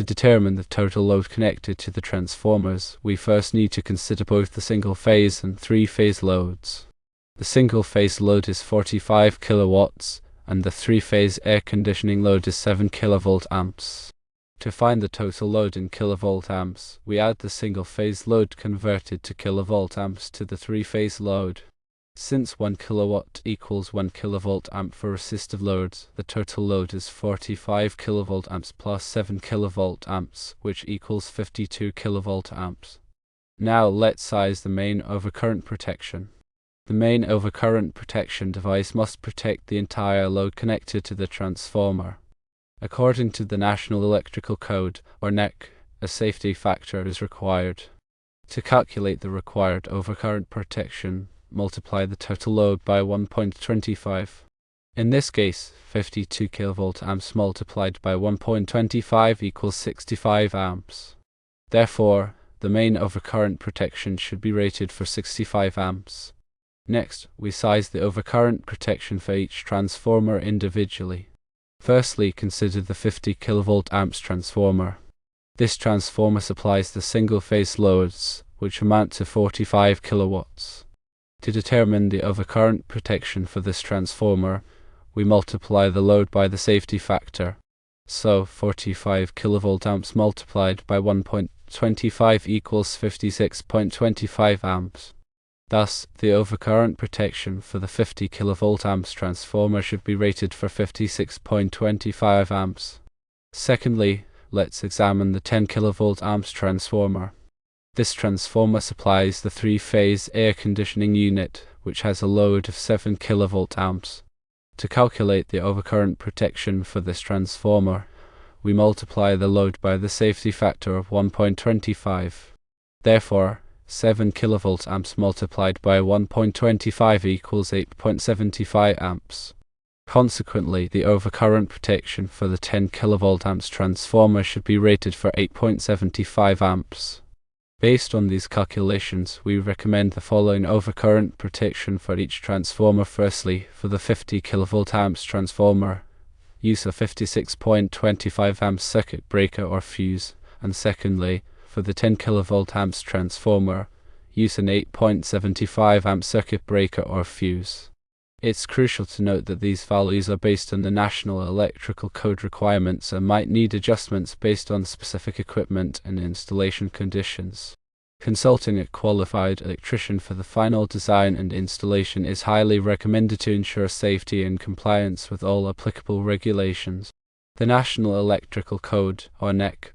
determine the total load connected to the transformers, we first need to consider both the single-phase and three-phase loads. The single-phase load is 45 kilowatts, and the three-phase air conditioning load is 7 kilovolt amps. To find the total load in kilovolt amps, we add the single-phase load converted to kilovolt amps to the three-phase load. Since 1 kilowatt equals 1 kilovolt amp for resistive loads, the total load is 45 kilovolt amps plus 7 kilovolt amps, which equals 52 kilovolt amps. Now let's size the main overcurrent protection. The main overcurrent protection device must protect the entire load connected to the transformer. According to the National Electrical Code, or NEC, a safety factor is required. To calculate the required overcurrent protection, multiply the total load by 1.25. In this case, 52 kilovolt amps multiplied by 1.25 equals 65 amps. Therefore, the main overcurrent protection should be rated for 65 amps. Next, we size the overcurrent protection for each transformer individually. Firstly, consider the 50 kilovolt amps transformer. This transformer supplies the single-phase loads, which amount to 45 kilowatts. To determine the overcurrent protection for this transformer, we multiply the load by the safety factor. So 45 kilovolt amps multiplied by 1.25 equals 56.25 amps. Thus, the overcurrent protection for the 50 kilovolt amps transformer should be rated for 56.25 amps. Secondly, let's examine the 10 kilovolt amps transformer. This transformer supplies the three-phase air conditioning unit, which has a load of 7 kilovolt amps. To calculate the overcurrent protection for this transformer, we multiply the load by the safety factor of 1.25. Therefore, 7 kilovolt amps multiplied by 1.25 equals 8.75 amps. Consequently, the overcurrent protection for the 10 kilovolt amps transformer should be rated for 8.75 amps. Based on these calculations, we recommend the following overcurrent protection for each transformer. Firstly, for the 50 kilovolt amps transformer, use a 56.25 amp circuit breaker or fuse, and secondly, for the 10 kilovolt amps transformer, use an 8.75 amp circuit breaker or fuse. It's crucial to note that these values are based on the National Electrical Code requirements and might need adjustments based on specific equipment and installation conditions. Consulting a qualified electrician for the final design and installation is highly recommended to ensure safety and compliance with all applicable regulations. The National Electrical Code, or NEC,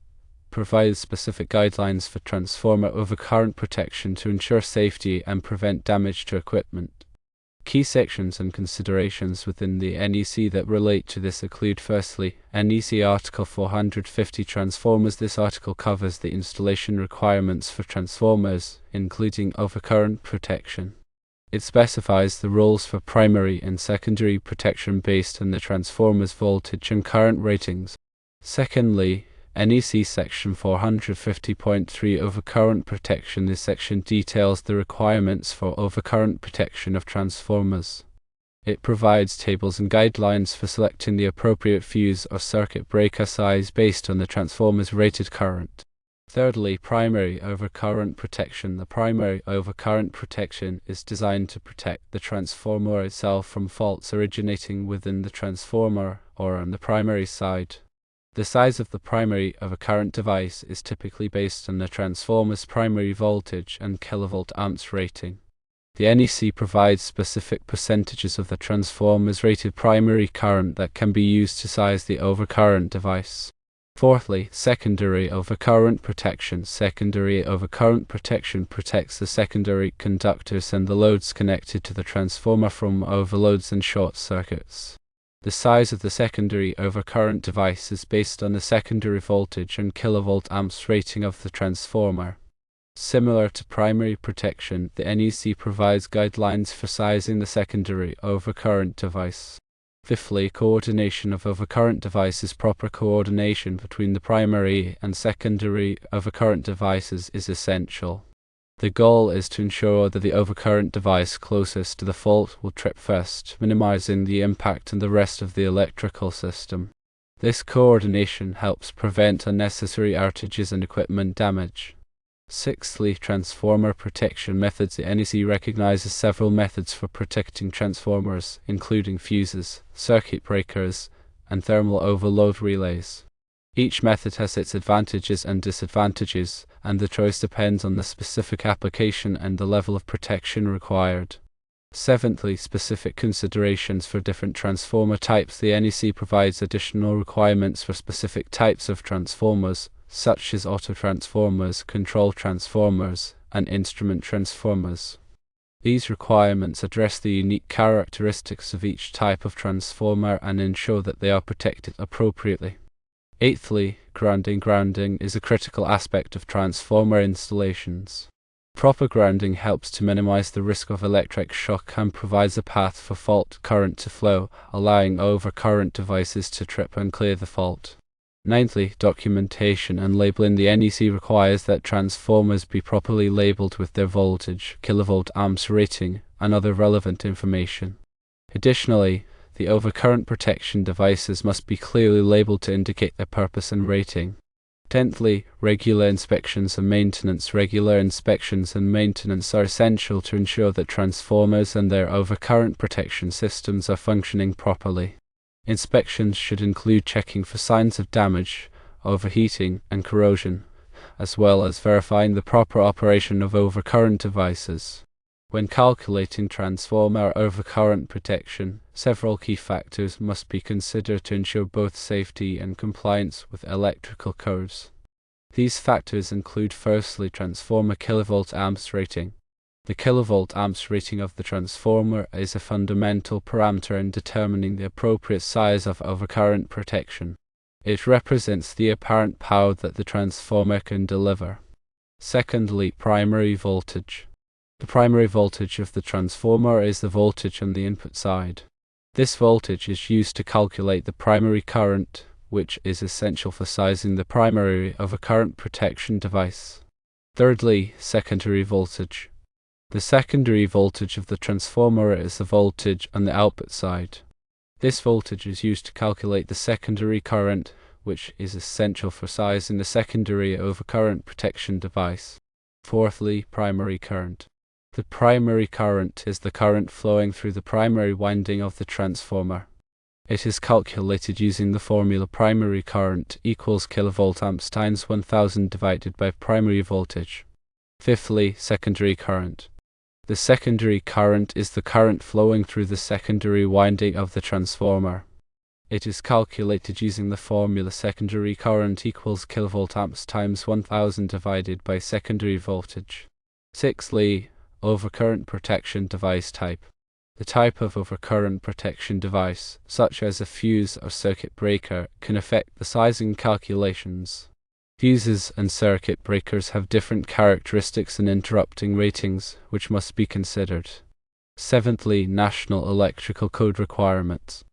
provides specific guidelines for transformer overcurrent protection to ensure safety and prevent damage to equipment. Key sections and considerations within the NEC that relate to this include: firstly, NEC Article 450 Transformers. This article covers the installation requirements for transformers, including overcurrent protection. It specifies the rules for primary and secondary protection based on the transformer's voltage and current ratings. Secondly, NEC Section 450.3 Overcurrent Protection. This section details the requirements for overcurrent protection of transformers. It provides tables and guidelines for selecting the appropriate fuse or circuit breaker size based on the transformer's rated current. Thirdly, primary overcurrent protection. The primary overcurrent protection is designed to protect the transformer itself from faults originating within the transformer or on the primary side. The size of the primary overcurrent device is typically based on the transformer's primary voltage and kilovolt amps rating. The NEC provides specific percentages of the transformer's rated primary current that can be used to size the overcurrent device. Fourthly, secondary overcurrent protection. Secondary overcurrent protection protects the secondary conductors and the loads connected to the transformer from overloads and short circuits. The size of the secondary overcurrent device is based on the secondary voltage and kilovolt amps rating of the transformer. Similar to primary protection, the NEC provides guidelines for sizing the secondary overcurrent device. Fifthly, coordination of overcurrent devices. Proper coordination between the primary and secondary overcurrent devices is essential. The goal is to ensure that the overcurrent device closest to the fault will trip first, minimizing the impact on the rest of the electrical system. This coordination helps prevent unnecessary outages and equipment damage. Sixthly, transformer protection methods. The NEC recognizes several methods for protecting transformers, including fuses, circuit breakers, and thermal overload relays. Each method has its advantages and disadvantages, and the choice depends on the specific application and the level of protection required. Seventhly, specific considerations for different transformer types. The NEC provides additional requirements for specific types of transformers, such as autotransformers, control transformers, and instrument transformers. These requirements address the unique characteristics of each type of transformer and ensure that they are protected appropriately. Eighthly, grounding. Grounding is a critical aspect of transformer installations. Proper grounding helps to minimize the risk of electric shock and provides a path for fault current to flow, allowing overcurrent devices to trip and clear the fault. Ninthly, documentation and labeling. The NEC requires that transformers be properly labeled with their voltage, kilovolt amps rating, and other relevant information. Additionally, the overcurrent protection devices must be clearly labeled to indicate their purpose and rating. Tenthly, regular inspections and maintenance. Regular inspections and maintenance are essential to ensure that transformers and their overcurrent protection systems are functioning properly. Inspections should include checking for signs of damage, overheating, and corrosion, as well as verifying the proper operation of overcurrent devices. When calculating transformer overcurrent protection, several key factors must be considered to ensure both safety and compliance with electrical codes. These factors include firstly, transformer kilovolt amps rating. The kilovolt amps rating of the transformer is a fundamental parameter in determining the appropriate size of overcurrent protection. It represents the apparent power that the transformer can deliver. Secondly, primary voltage. The primary voltage of the transformer is the voltage on the input side. This voltage is used to calculate the primary current, which is essential for sizing the primary overcurrent protection device. Thirdly, secondary voltage. The secondary voltage of the transformer is the voltage on the output side. This voltage is used to calculate the secondary current, which is essential for sizing the secondary overcurrent protection device. Fourthly, primary current. The primary current is the current flowing through the primary winding of the transformer. It is calculated using the formula primary current equals kilovolt amps times 1000 divided by primary voltage. Fifthly, secondary current. The secondary current is the current flowing through the secondary winding of the transformer. It is calculated using the formula secondary current equals kilovolt amps times 1000 divided by secondary voltage. Sixthly, overcurrent protection device type. The type of overcurrent protection device, such as a fuse or circuit breaker, can affect the sizing calculations. Fuses and circuit breakers have different characteristics and interrupting ratings, which must be considered. Seventhly, National Electrical Code requirements.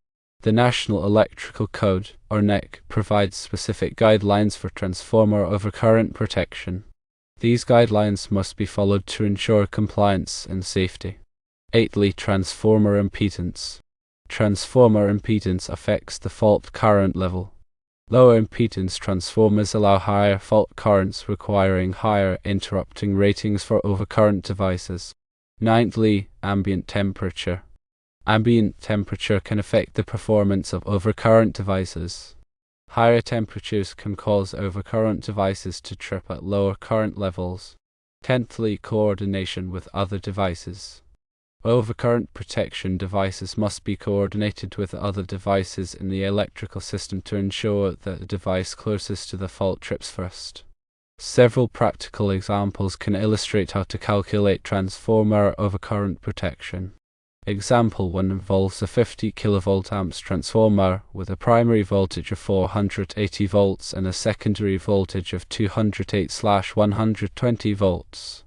The National Electrical Code, or NEC, provides specific guidelines for transformer overcurrent protection. These guidelines must be followed to ensure compliance and safety. Eighthly, transformer impedance. Transformer impedance affects the fault current level. Lower impedance transformers allow higher fault currents, requiring higher interrupting ratings for overcurrent devices. Ninthly, ambient temperature. Ambient temperature can affect the performance of overcurrent devices. Higher temperatures can cause overcurrent devices to trip at lower current levels. Tenthly, coordination with other devices. Overcurrent protection devices must be coordinated with other devices in the electrical system to ensure that the device closest to the fault trips first. Several practical examples can illustrate how to calculate transformer overcurrent protection. Example 1 involves a 50 kV amps transformer with a primary voltage of 480 volts and a secondary voltage of 208/120 volts.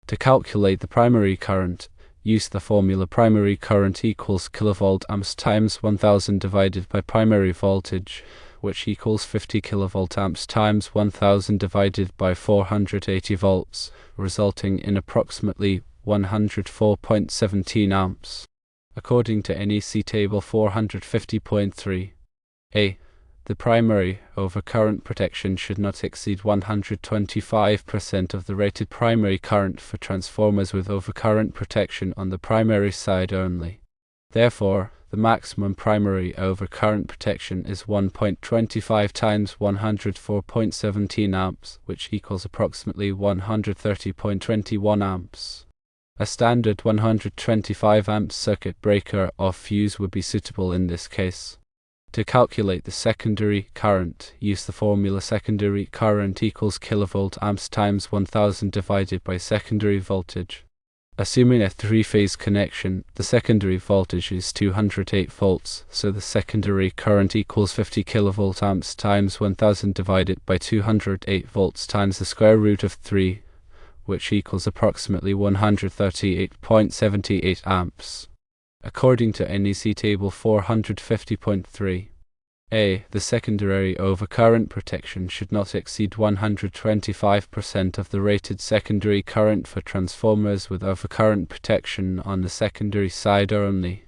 To calculate the primary current, use the formula primary current equals kilovolt amps times 1000 divided by primary voltage, which equals 50 kV amps times 1000 divided by 480 volts, resulting in approximately 104.17 amps. According to NEC Table 450.3. A. The primary overcurrent protection should not exceed 125% of the rated primary current for transformers with overcurrent protection on the primary side only. Therefore, the maximum primary overcurrent protection is 1.25 times 104.17 amps, which equals approximately 130.21 amps. A standard 125 amp circuit breaker or fuse would be suitable in this case. To calculate the secondary current, use the formula secondary current equals kilovolt amps times 1000 divided by secondary voltage. Assuming a three-phase connection, the secondary voltage is 208 volts, so the secondary current equals 50 kilovolt amps times 1000 divided by 208 volts times the square root of 3, which equals approximately 138.78 amps. According to NEC table 450.3. A. The secondary overcurrent protection should not exceed 125% of the rated secondary current for transformers with overcurrent protection on the secondary side only.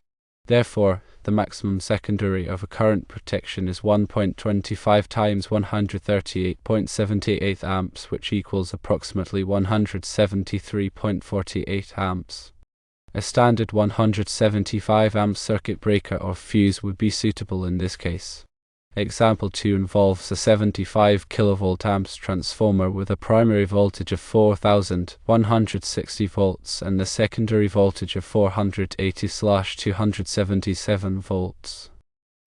Therefore, the maximum secondary overcurrent protection is 1.25 times 138.78 amps, which equals approximately 173.48 amps. A standard 175 amp circuit breaker or fuse would be suitable in this case. Example 2 involves a 75 kV amps transformer with a primary voltage of 4160 volts and the secondary voltage of 480/277 volts.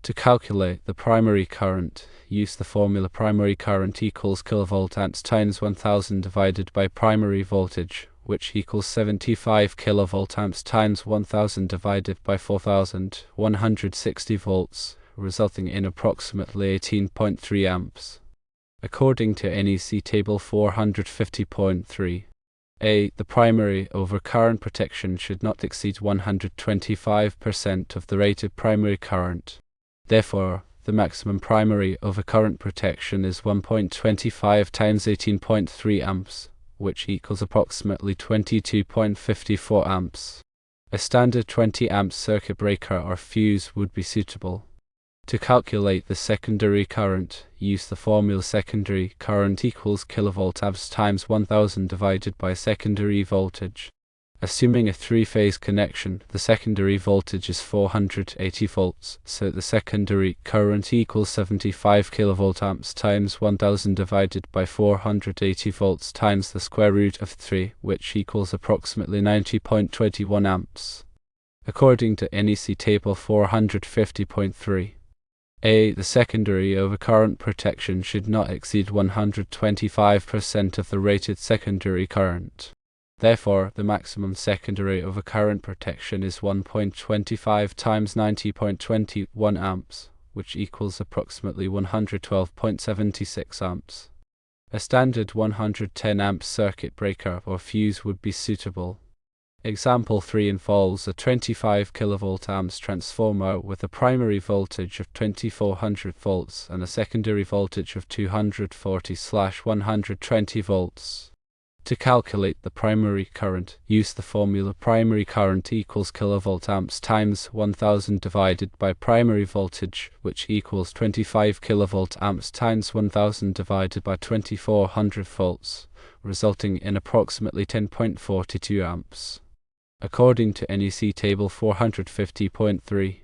To calculate the primary current, use the formula primary current equals kilovolt amps times 1000 divided by primary voltage, which equals 75 kilovolt amps times 1000 divided by 4160 volts, resulting in approximately 18.3 amps. According to NEC table 450.3. A. The primary overcurrent protection should not exceed 125% of the rated primary current. Therefore, the maximum primary overcurrent protection is 1.25 times 18.3 amps, which equals approximately 22.54 amps. A standard 20 amp circuit breaker or fuse would be suitable. To calculate the secondary current, use the formula secondary current equals kilovolt amps times 1000 divided by secondary voltage. Assuming a three-phase connection, the secondary voltage is 480 volts, so the secondary current equals 75 kilovolt amps times 1000 divided by 480 volts times the square root of 3, which equals approximately 90.21 amps. According to NEC table 450.3. A. The secondary overcurrent protection should not exceed 125% of the rated secondary current. Therefore, the maximum secondary overcurrent protection is 1.25 times 90.21 amps, which equals approximately 112.76 amps. A standard 110 amp circuit breaker or fuse would be suitable. Example 3 involves a 25 kV amps transformer with a primary voltage of 2400 volts and a secondary voltage of 240/120 volts. To calculate the primary current, use the formula primary current equals kilovolt amps times 1000 divided by primary voltage, which equals 25 kilovolt amps times 1000 divided by 2400 volts, resulting in approximately 10.42 amps. According to NEC table 450.3.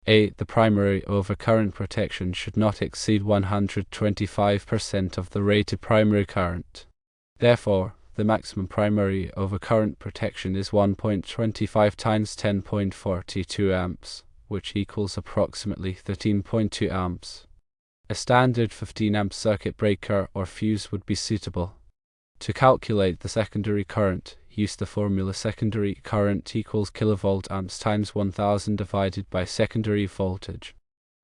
A. The primary overcurrent protection should not exceed 125% of the rated primary current. Therefore, the maximum primary overcurrent protection is 1.25 times 10.42 amps, which equals approximately 13.2 amps. A standard 15 amp circuit breaker or fuse would be suitable. To calculate the secondary current, use the formula secondary current equals kilovolt amps times 1000 divided by secondary voltage.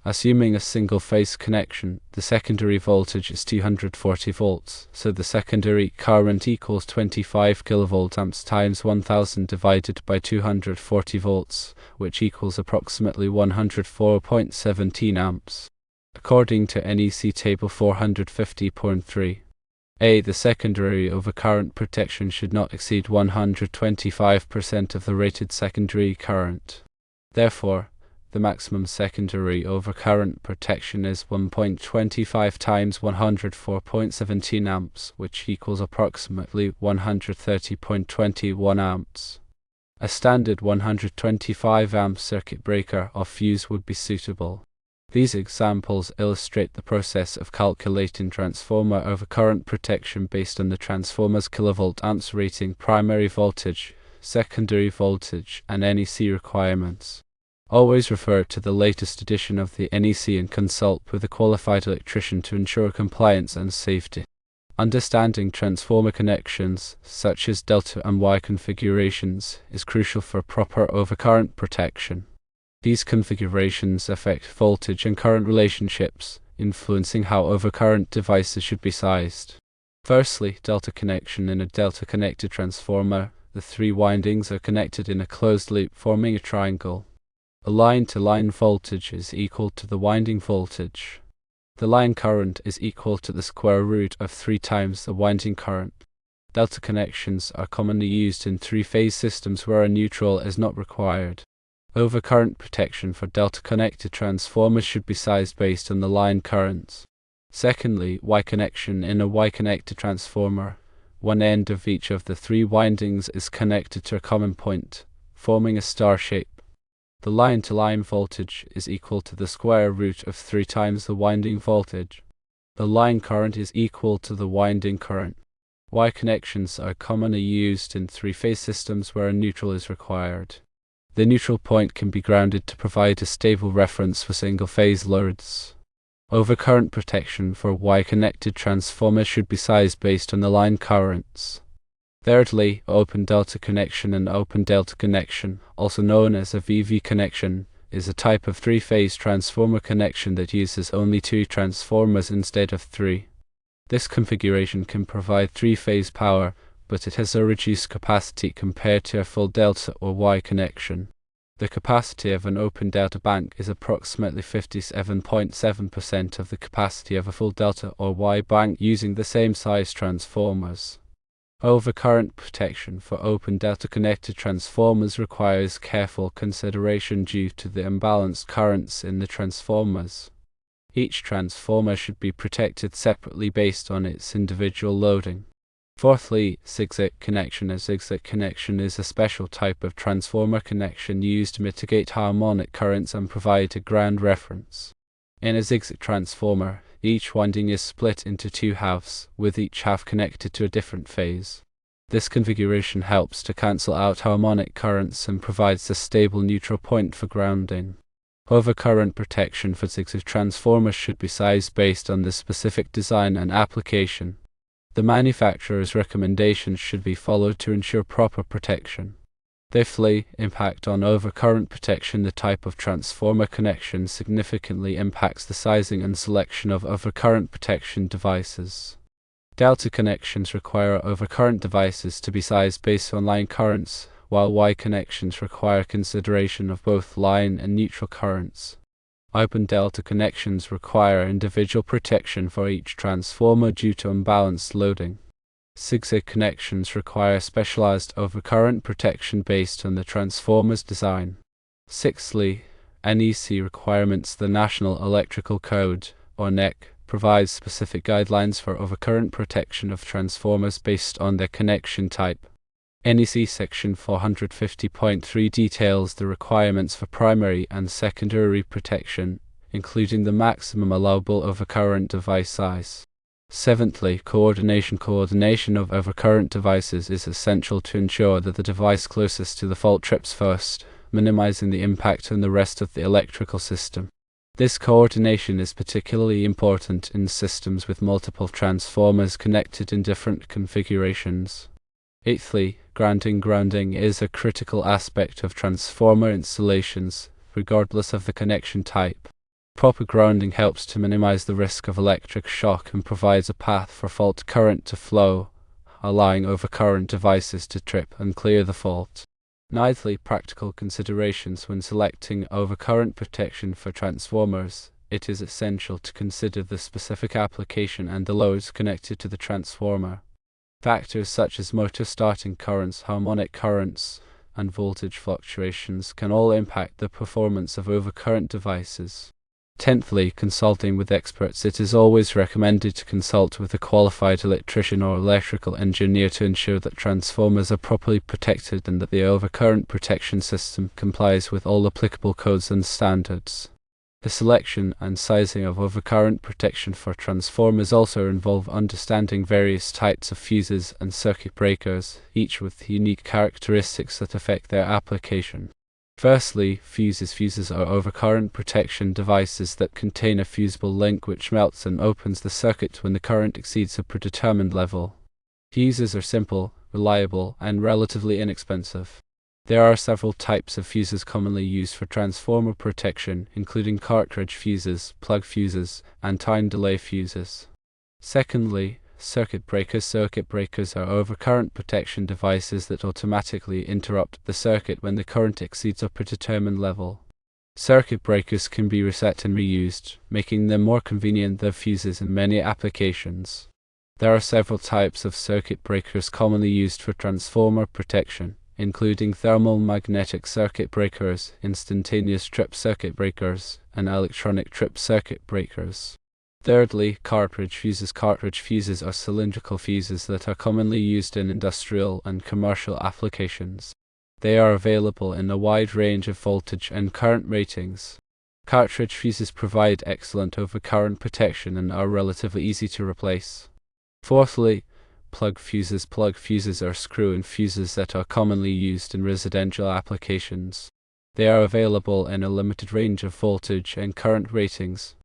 Assuming a single-phase connection, the secondary voltage is 240 volts, so the secondary current equals 25 kilovolt amps times 1000 divided by 240 volts, which equals approximately 104.17 amps. According to NEC table 450.3. A. The secondary overcurrent protection should not exceed 125% of the rated secondary current. Therefore, the maximum secondary overcurrent protection is 1.25 times 104.17 amps, which equals approximately 130.21 amps. A standard 125 amp circuit breaker or fuse would be suitable. These examples illustrate the process of calculating transformer overcurrent protection based on the transformer's kilovolt amps rating, primary voltage, secondary voltage, and NEC requirements. Always refer to the latest edition of the NEC and consult with a qualified electrician to ensure compliance and safety. Understanding transformer connections, such as delta and Y configurations, is crucial for proper overcurrent protection. These configurations affect voltage and current relationships, influencing how overcurrent devices should be sized. Firstly, delta connection. In a delta-connected transformer, the three windings are connected in a closed loop, forming a triangle. A line-to-line voltage is equal to the winding voltage. The line current is equal to the square root of 3 times the winding current. Delta connections are commonly used in three-phase systems where a neutral is not required. Overcurrent protection for delta-connected transformers should be sized based on the line currents. Secondly, Y connection. In a Y-connected transformer, one end of each of the 3 windings is connected to a common point, forming a star shape. The line-to-line voltage is equal to the square root of 3 times the winding voltage. The line current is equal to the winding current. Y connections are commonly used in three-phase systems where a neutral is required. The neutral point can be grounded to provide a stable reference for single-phase loads. Overcurrent protection for Y-connected transformers should be sized based on the line currents. Thirdly, open delta connection. An open delta connection, also known as a VV connection, is a type of three-phase transformer connection that uses only 2 transformers instead of 3. This configuration can provide three-phase power, but it has a reduced capacity compared to a full delta or Y connection. The capacity of an open delta bank is approximately 57.7% of the capacity of a full delta or Y bank using the same size transformers. Overcurrent protection for open delta connected transformers requires careful consideration due to the imbalanced currents in the transformers. Each transformer should be protected separately based on its individual loading. Fourthly, zigzag connection. A zigzag connection is a special type of transformer connection used to mitigate harmonic currents and provide a ground reference. In a zigzag transformer, each winding is split into 2 halves, with each half connected to a different phase. This configuration helps to cancel out harmonic currents and provides a stable neutral point for grounding. Overcurrent protection for zigzag transformers should be sized based on the specific design and application. The manufacturer's recommendations should be followed to ensure proper protection. Fifthly, impact on overcurrent protection. The type of transformer connection significantly impacts the sizing and selection of overcurrent protection devices. Delta connections require overcurrent devices to be sized based on line currents, while Y connections require consideration of both line and neutral currents. Open delta connections require individual protection for each transformer due to imbalanced loading. Zigzag connections require specialized overcurrent protection based on the transformer's design. Sixthly, NEC requirements. The National Electrical Code, or NEC, provides specific guidelines for overcurrent protection of transformers based on their connection type. NEC Section 450.3 details the requirements for primary and secondary protection, including the maximum allowable overcurrent device size. Seventhly, coordination. Coordination of overcurrent devices is essential to ensure that the device closest to the fault trips first, minimizing the impact on the rest of the electrical system. This coordination is particularly important in systems with multiple transformers connected in different configurations. Eighthly, grounding. Grounding is a critical aspect of transformer installations, regardless of the connection type. Proper grounding helps to minimize the risk of electric shock and provides a path for fault current to flow, allowing overcurrent devices to trip and clear the fault. Ninthly, practical considerations. When selecting overcurrent protection for transformers, it is essential to consider the specific application and the loads connected to the transformer. Factors such as motor starting currents, harmonic currents, and voltage fluctuations can all impact the performance of overcurrent devices. Tenthly, consulting with experts. It is always recommended to consult with a qualified electrician or electrical engineer to ensure that transformers are properly protected and that the overcurrent protection system complies with all applicable codes and standards. The selection and sizing of overcurrent protection for transformers also involve understanding various types of fuses and circuit breakers, each with unique characteristics that affect their application. Firstly, fuses. Fuses are overcurrent protection devices that contain a fusible link which melts and opens the circuit when the current exceeds a predetermined level. Fuses are simple, reliable, and relatively inexpensive. There are several types of fuses commonly used for transformer protection, including cartridge fuses, plug fuses, and time delay fuses. Secondly, circuit breakers. Circuit breakers are overcurrent protection devices that automatically interrupt the circuit when the current exceeds a predetermined level. Circuit breakers can be reset and reused, making them more convenient than fuses in many applications. There are several types of circuit breakers commonly used for transformer protection, including thermal magnetic circuit breakers, instantaneous trip circuit breakers, and electronic trip circuit breakers. Thirdly, cartridge fuses. Cartridge fuses are cylindrical fuses that are commonly used in industrial and commercial applications. They are available in a wide range of voltage and current ratings. Cartridge fuses provide excellent overcurrent protection and are relatively easy to replace. Fourthly, plug fuses. Plug fuses are screw-in fuses that are commonly used in residential applications. They are available in a limited range of voltage and current ratings.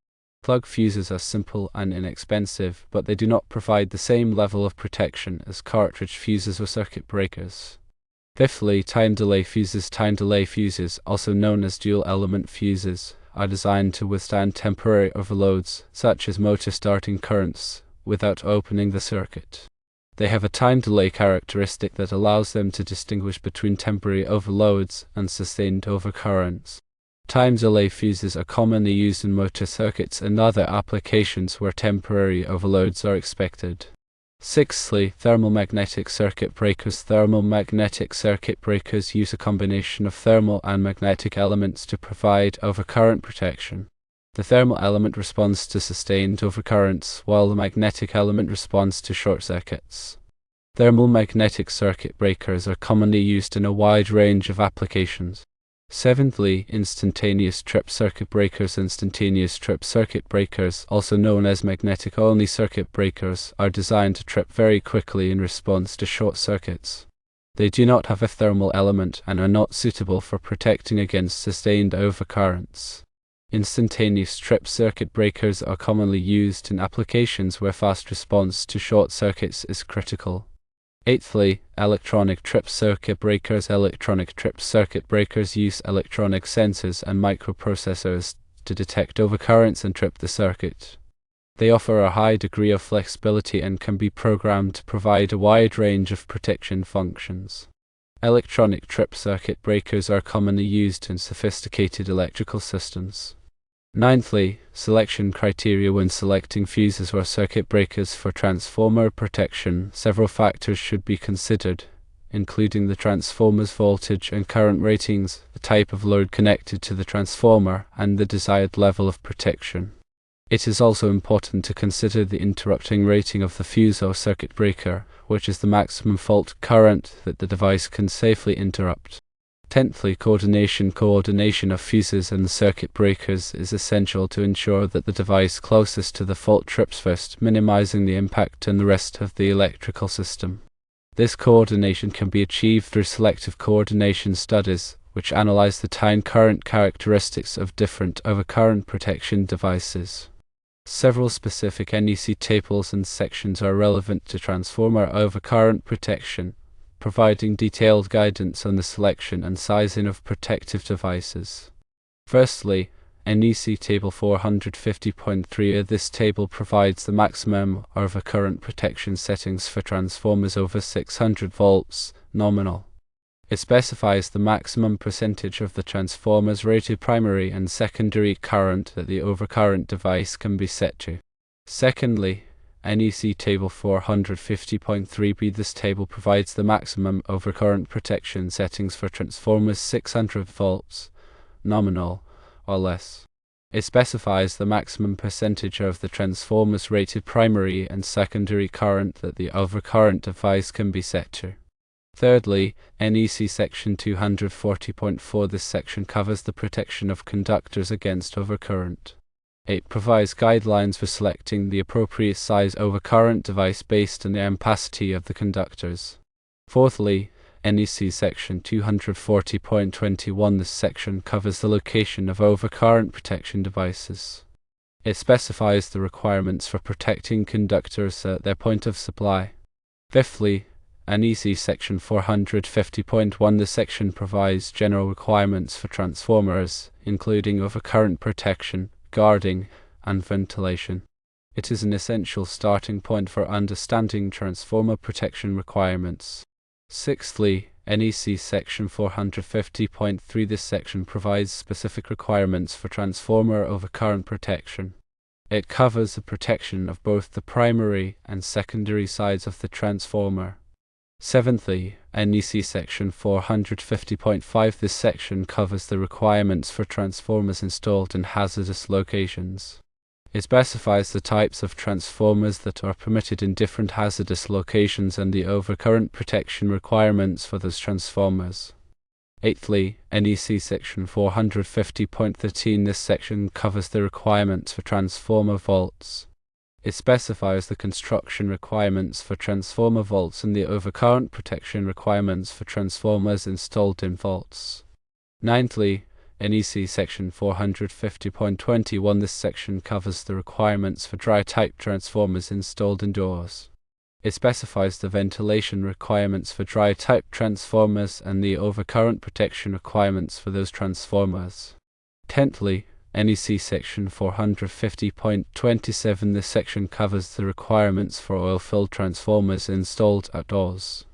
Plug fuses are simple and inexpensive, but they do not provide the same level of protection as cartridge fuses or circuit breakers. Fifthly, time delay fuses. Time delay fuses, also known as dual-element fuses, are designed to withstand temporary overloads, such as motor starting currents, without opening the circuit. They have a time delay characteristic that allows them to distinguish between temporary overloads and sustained overcurrents. Time delay fuses are commonly used in motor circuits and other applications where temporary overloads are expected. Sixthly, thermal magnetic circuit breakers. Thermal magnetic circuit breakers use a combination of thermal and magnetic elements to provide overcurrent protection. The thermal element responds to sustained overcurrents, while the magnetic element responds to short circuits. Thermal magnetic circuit breakers are commonly used in a wide range of applications. Seventhly, instantaneous trip circuit breakers. Instantaneous trip circuit breakers, also known as magnetic-only circuit breakers, are designed to trip very quickly in response to short circuits. They do not have a thermal element and are not suitable for protecting against sustained overcurrents. Instantaneous trip circuit breakers are commonly used in applications where fast response to short circuits is critical. Eighthly, electronic trip circuit breakers. Electronic trip circuit breakers use electronic sensors and microprocessors to detect overcurrents and trip the circuit. They offer a high degree of flexibility and can be programmed to provide a wide range of protection functions. Electronic trip circuit breakers are commonly used in sophisticated electrical systems. Ninthly, selection criteria. When selecting fuses or circuit breakers for transformer protection, several factors should be considered, including the transformer's voltage and current ratings, the type of load connected to the transformer, and the desired level of protection. It is also important to consider the interrupting rating of the fuse or circuit breaker, which is the maximum fault current that the device can safely interrupt. Tenthly, coordination. Coordination of fuses and circuit breakers is essential to ensure that the device closest to the fault trips first, minimizing the impact on the rest of the electrical system. This coordination can be achieved through selective coordination studies, which analyze the time current characteristics of different overcurrent protection devices. Several specific NEC tables and sections are relevant to transformer overcurrent protection, providing detailed guidance on the selection and sizing of protective devices. Firstly, NEC Table 450.3. This table provides the maximum overcurrent protection settings for transformers over 600 volts, nominal. It specifies the maximum percentage of the transformer's rated primary and secondary current that the overcurrent device can be set to. Secondly, NEC Table 450.3b. This table provides the maximum overcurrent protection settings for transformers 600 volts, nominal, or less. It specifies the maximum percentage of the transformer's rated primary and secondary current that the overcurrent device can be set to. Thirdly, NEC Section 240.4. This section covers the protection of conductors against overcurrent. It provides guidelines for selecting the appropriate size overcurrent device based on the ampacity of the conductors. Fourthly, NEC Section 240.21. This section covers the location of overcurrent protection devices. It specifies the requirements for protecting conductors at their point of supply. Fifthly, NEC Section 450.1. This section provides general requirements for transformers, including overcurrent protection, guarding, and ventilation. It is an essential starting point for understanding transformer protection requirements. Sixthly, NEC Section 450.3. This section provides specific requirements for transformer overcurrent protection. It covers the protection of both the primary and secondary sides of the transformer. Seventhly, NEC Section 450.5. This section covers the requirements for transformers installed in hazardous locations. It specifies the types of transformers that are permitted in different hazardous locations and the overcurrent protection requirements for those transformers. Eighthly, NEC Section 450.13. This section covers the requirements for transformer vaults. It specifies the construction requirements for transformer vaults and the overcurrent protection requirements for transformers installed in vaults. Ninthly, NEC Section 450.21. This section covers the requirements for dry-type transformers installed indoors. It specifies the ventilation requirements for dry-type transformers and the overcurrent protection requirements for those transformers. Tenthly, NEC Section 450.27. This section covers the requirements for oil-filled transformers installed outdoors.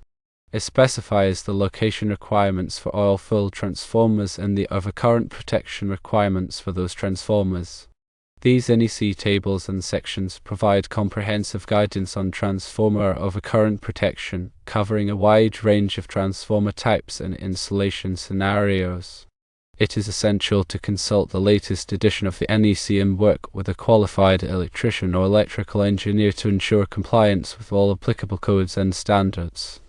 It specifies the location requirements for oil-filled transformers and the overcurrent protection requirements for those transformers. These NEC tables and sections provide comprehensive guidance on transformer overcurrent protection, covering a wide range of transformer types and installation scenarios. It is essential to consult the latest edition of the NEC and work with a qualified electrician or electrical engineer to ensure compliance with all applicable codes and standards.